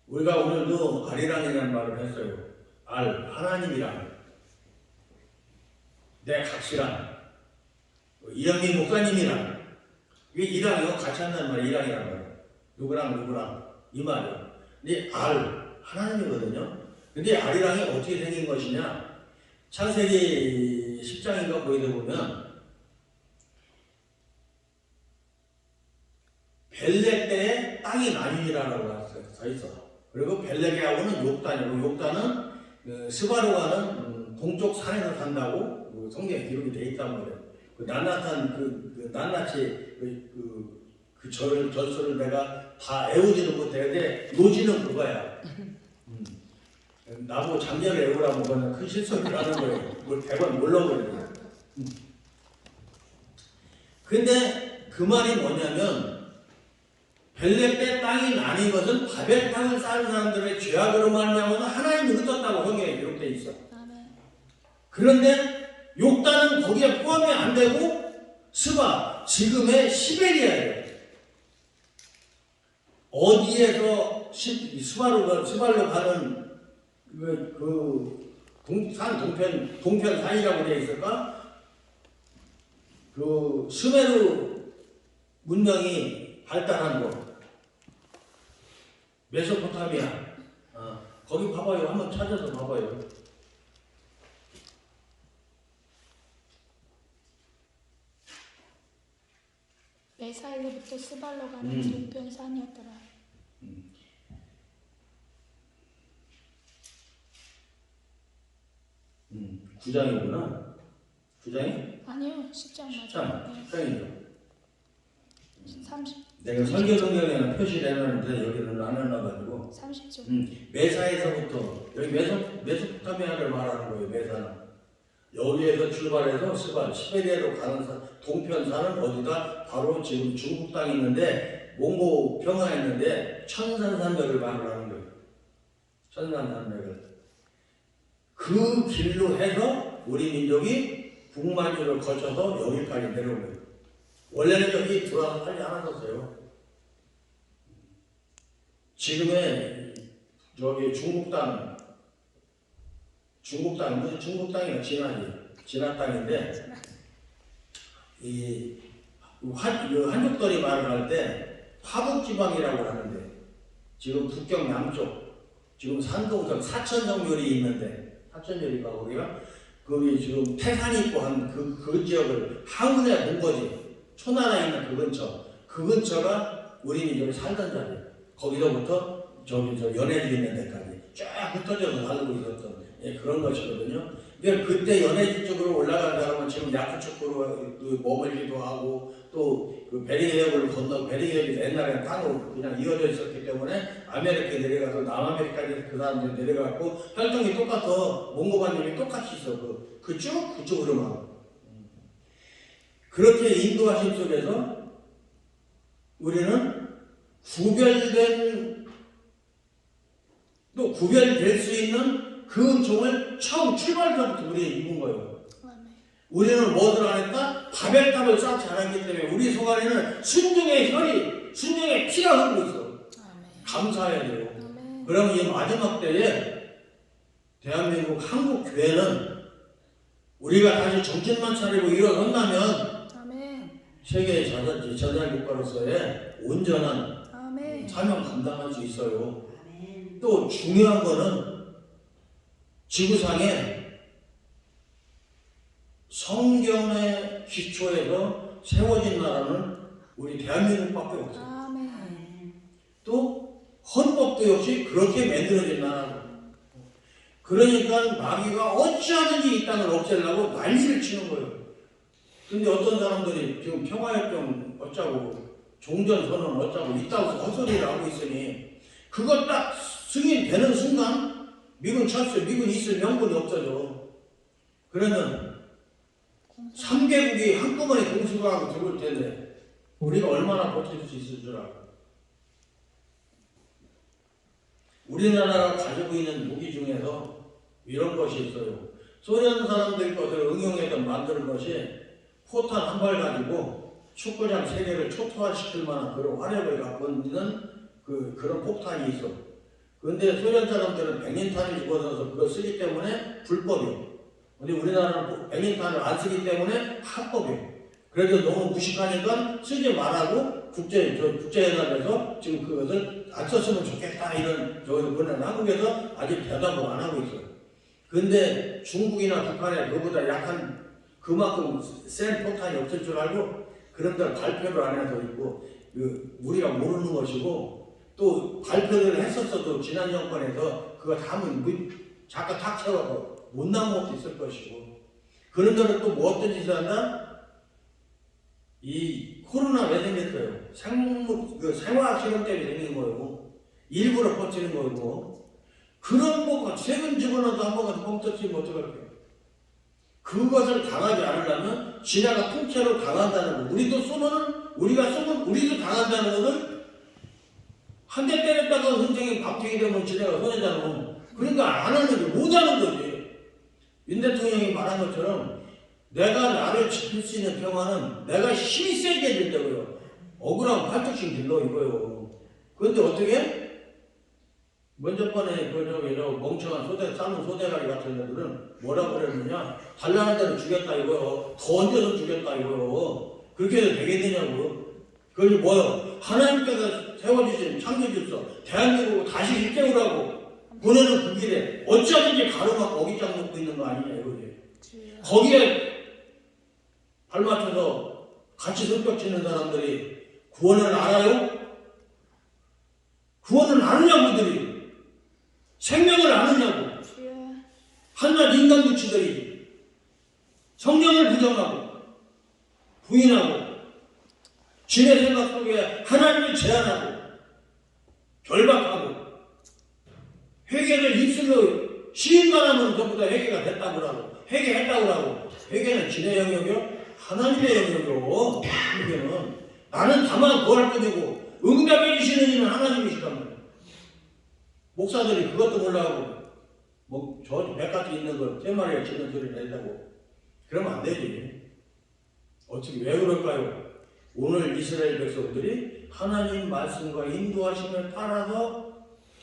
우리가 오늘도 아리랑이라는 말을 했어요. 하나님이랑 내 각시랑 이영민 목사님이랑 이게 이랑이요 같이 한다는 말이에요. 이랑이라는 말. 누구랑 이 말이에요. 근데 하나님이거든요. 근데 아리랑이 어떻게 생긴 것이냐? 창세기 10장인가 거기에 보면 벨렉 때에 땅이 나뉘니라고 써 있어. 그리고 벨렉하고는 욕단이고 욕단은 스바루가는 동쪽 산에서 산다고 성경에 기록이 돼 있단 말이에요. 그 낱낱한 그 낱낱이 그 절수를 내가 다 애우지는 못해는데 노지는 그거야. 나보고 장녀를 애우라고 그거는 큰 실수를 하는 거예요. 뭘 100원 몰라버려요. 근데 그 말이 뭐냐면 벨렉 때 땅이 나뉜 것은 바벨 땅을 쌓은 사람들의 죄악으로 말미암아서 하나님이 흩었다고 성경에 기록되어 있어. 아멘. 그런데 욕단은 거기에 포함이 안 되고 스바, 지금의 시베리아예요. 어디에서 스바로 가는 산 동편 산이라고 되어 있을까? 그 수메르 문명이 발달한 곳, 메소포타미아. 거기 봐봐요. 한번 찾아서 봐봐요. 메사일로부터 스발로 가는 동편 산이었더라. 9장이구나. 9장이? 아니요, 10장 맞아요. 10장이죠. 30. 내가 설교 성경에는 표시를 해놨는데 여기는 안 해놔가지고 30절. 메사에서부터 여기 메소포타미아를 말하는 거예요. 메사는 여기에서 출발해서 시베리아로 가는 동편산은 어디다? 바로 지금 중국 땅이 있는데 몽고 평화에 있는데 천산산맥을 말을 하는 거예요. 천산산맥을 그 길로 해서 우리 민족이 북만주를 거쳐서 여기까지 내려온 거예요. 원래는 여기 들어와서 살지 않았었어요. 지금의 저기 중국 땅이나 진화 땅인데 이 한족들이 말을 할 때 화북지방이라고 하는데 지금 북경 남쪽 지금 산동성 사천정멸이 있는데 사천절인가 거기가 거기 지금 태산이 있고 한 그 지역을 항운에 본 거지. 초나라에 있는 그 근처가 우리 민족이 살던 자리예요. 거기서부터 저 연해지 있는 데까지 쫙 흩어져서 살고 있었던 그런 것이거든요. 그러니까 그때 연해지 쪽으로 올라간 사람은 지금 야쿠 쪽으로 머물기도 하고 또 그 베링해역을 건너 베링해역이 옛날에 땅으로 그냥 이어져 있었기 때문에 아메리카에 내려가서 남아메리카에 그 사람들이 내려갔고 혈통이 똑같아. 몽고반님이 똑같이 있어. 그쪽으로만. 그렇게 인도하심 속에서 우리는 구별될 수 있는 그 은총을 처음 출발부터 우리가 입은 거예요. 우리는 뭐들 안 했다? 바벨탑을 쌓지 않았기 때문에 우리 속 안에는 순종의 피가 흐르고 있어. 감사해야 돼요. 그러면 이 마지막 때에 대한민국 한국 교회는 우리가 다시 정신만 차리고 일어선다면 세계의 저자국가로서의 온전한 사명 감당할 수 있어요. 또 중요한 거는 지구상에 성경의 기초에서 세워진 나라는 우리 대한민국밖에 없어요. 또 헌법도 역시 그렇게 만들어진 나라고. 그러니까 마귀가 어찌하든지 이 땅을 없애려고 난리를 치는 거예요. 근데 어떤 사람들이 지금 평화협정 어쩌고 종전선언 어쩌고 이따고 헛소리를 하고 있으니 그거 딱 승인되는 순간 미군 철수, 미군 있을 명분이 없어져. 그러면 3개국이 한꺼번에 공수하고 들어올 텐데 우리가 얼마나 버틸 수 있을 줄 알아. 우리나라가 가지고 있는 무기 중에서 이런 것이 있어요. 소련 사람들 것을 응용해서 만드는 것이 포탄 한 발 가지고 축구장 3개를 초토화시킬 만한 그런 화력을 갖고 있는 그런 폭탄이 있어. 그런데 소련 사람들은 백린탄이 집어넣어서 그걸 쓰기 때문에 불법이에요. 근데 우리나라는 백린탄을 안 쓰기 때문에 합법이에요. 그래서 너무 무식하니까 쓰지 말라고 국제연합에서 지금 그것을 안 썼으면 좋겠다 이런 저기서 한국에서 아직 대답을 안 하고 있어요. 근데 중국이나 북한에 그보다 약한 그만큼 센 폭탄이 없을 줄 알고 그런 데를 발표를 안 해서 있고 우리가 모르는 것이고 또 발표를 했었어도 지난 정권에서 그거 다 잠깐 탁 채워서 못 나온 것도 있을 것이고 그런 거는 또 뭐 어떤 짓을 한다? 이 코로나 왜 생겼어요? 생화학 실험 때문에 생긴 거고 일부러 퍼뜨린 거고 그런 거가 세금 집어넣어도 한 번만 뻥 터뜨리면 어떡할게요? 그것을 당하지 않으려면 지나가 통째로 당한다는 거. 우리가 쏘면 우리도 당한다는 것을 한 대 때렸다가 선생님 밤탱이 되면 지나가 손해잖아. 그러니까 안 하는 게 못하는 거지. 윤 대통령이 말한 것처럼 내가 나를 지킬 수 있는 평화는 내가 힘이 세게 해준다고요. 억울하면 팔뚝씩 길러 이거요. 그런데 어떻게? 먼저 번에 저 멍청한 삶은 소대가리 같은 애들은 뭐라 그랬느냐? 달라는 대로 죽였다 이거요. 더 얹어서 죽였다 이거요. 그렇게 해도 되겠느냐고. 그것이 뭐요? 하나님께서 세워주신 창조주서 대한민국을 다시 일깨우라고 보내는 그 길에 어쩌든지 가로막고 어깃장 놓고 있는 거 아니냐 이거지. 거기에 발맞춰서 같이 손뼉 치는 사람들이 구원을 알아요? 구원을 아느냐고 그들이 생명을 아느냐고 한낱 인간무치들이 성령을 부정하고 부인하고 지네 생각 속에 하나님을 제한하고 결박하고 회개를 입술로 시인만 하면 전부 다 회개가 됐다고 하고 회개했다고 하고 회개는 지네 영역이요? 하나님의 영역이요. 회개는 나는 다만 구할 뿐이고 응답해 주시는 이는 하나님이시단 말이에요. 목사들이 그것도 몰라하고 저 맥같이 있는 거 세 마리가 치는 소리를 낸다고 그러면 안 되지. 어떻게 왜 그럴까요? 오늘 이스라엘 백성들이 하나님 말씀과 인도하심을 따라서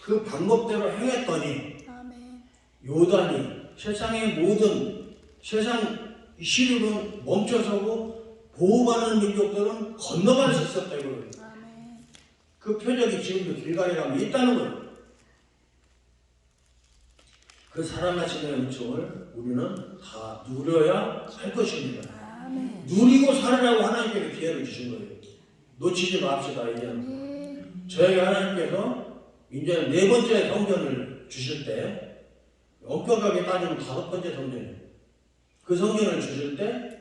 그 방법대로 행했더니 아멘. 요단이 세상의 모든 세상 시류는 멈춰서고 보호받는 민족들은 건너갈 수 있었다 이거예요. 아멘. 그 표적이 지금도 길가에 가면 있다는 거예요. 그 사랑하시는 은총을 우리는 다 누려야 할 것입니다. 아멘. 누리고 살으라고 하나님께서 기회를 주신 거예요. 놓치지 맙시다. 이제는 저에게 하나님께서 이제 네 번째 성전을 주실 때 엄격하게 따지면 다섯 번째 성전이에요. 그 성전을 주실 때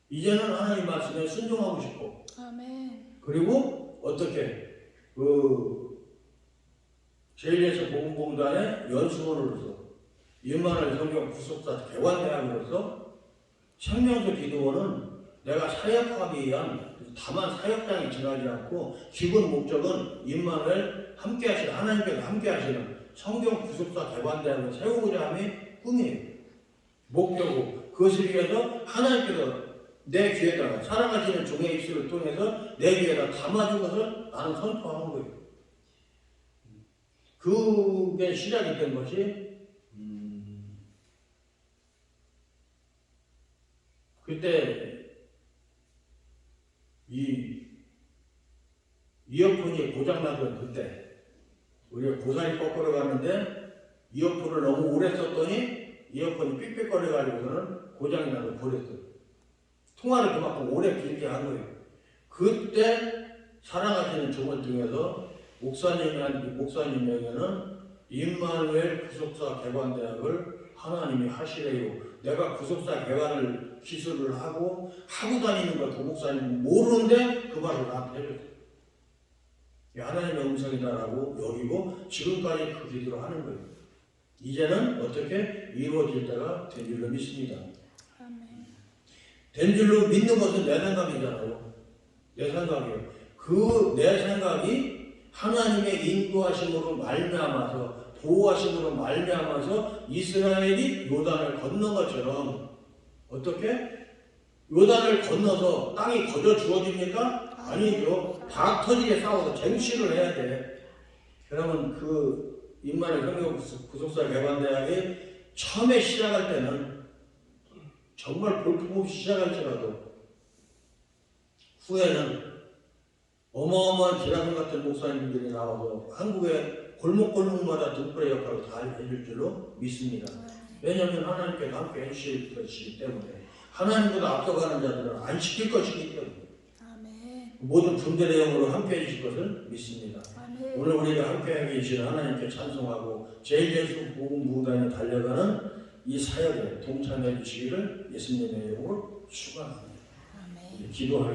이제는 하나님 말씀에 순종하고 싶고 아멘. 그리고 어떻게 제1예수 복음공단의 연수원으로서 임마누엘 성경 구속사 개관대학으로서 생명수 기도원은 내가 사역하기 위한 다만 사역장에 지나지 않고 기본 목적은 임마누엘 함께하시는 하나님께서 함께하시는 성경 구속사 개관대학을 세우고자 함이 꿈이에요. 목표고 그것을 위해서 하나님께서 내 귀에다가 사랑하시는 종의 입술을 통해서 내 귀에다 담아준 것을 나는 선포하는 거예요. 그게 시작이 된 것이 그때 이 이어폰이 고장나던 그때 우리가 고사리 거꾸로 갔는데 이어폰을 너무 오래 썼더니 이어폰이 삑삑거려가지고서는 고장이 나서 버렸어요. 통화를 그만큼 오래 길게 한 거예요. 그때 사랑하시는 종을 통해서 목사님에게는 임마누엘 구속사 개관대학을 하나님이 하시래요. 내가 구속사 개관을 기술을 하고 다니는 걸 그 목사님은 모르는데 그 말을 나한테 해줬어요. 하나님의 음성이다라고 여기고 지금까지 그 기도를 하는 거예요. 이제는 어떻게 이루어질 때가 된 줄로 믿습니다. 아멘. 된 줄로 믿는 것은 내 생각이잖아요. 내 생각이에요. 그 내 생각이 하나님의 인도하심으로 말미암아서 보호하심으로 말미암아서 이스라엘이 요단을 건넌 것처럼 어떻게? 요단을 건너서 땅이 거저 주어집니까? 아니죠. 박 터지게 싸워서 쟁취를 해야 돼. 그러면 그 임마누엘 성경 구속사 개관대학이 처음에 시작할 때는 정말 볼품없이 시작할지라도 후에는 어마어마한 기라성 같은 목사님들이 나와서 한국의 골목골목마다 등불의 역할을 다 해줄 줄로 믿습니다. 왜냐하면 하나님께서 함께 해주실 것이기 때문에 하나님보다 앞서가는 자들은 안 시킬 것이기 때문에 아멘. 모든 분들의 영으로 함께해 주실 것을 믿습니다. 아멘. 오늘 우리가 함께하게 계신 하나님께 찬송하고 제일 예수 복음 무단에 달려가는 이 사역에 동참해 주시기를 예수님의 이름으로 축원합니다. 아멘. 기도하겠습니다.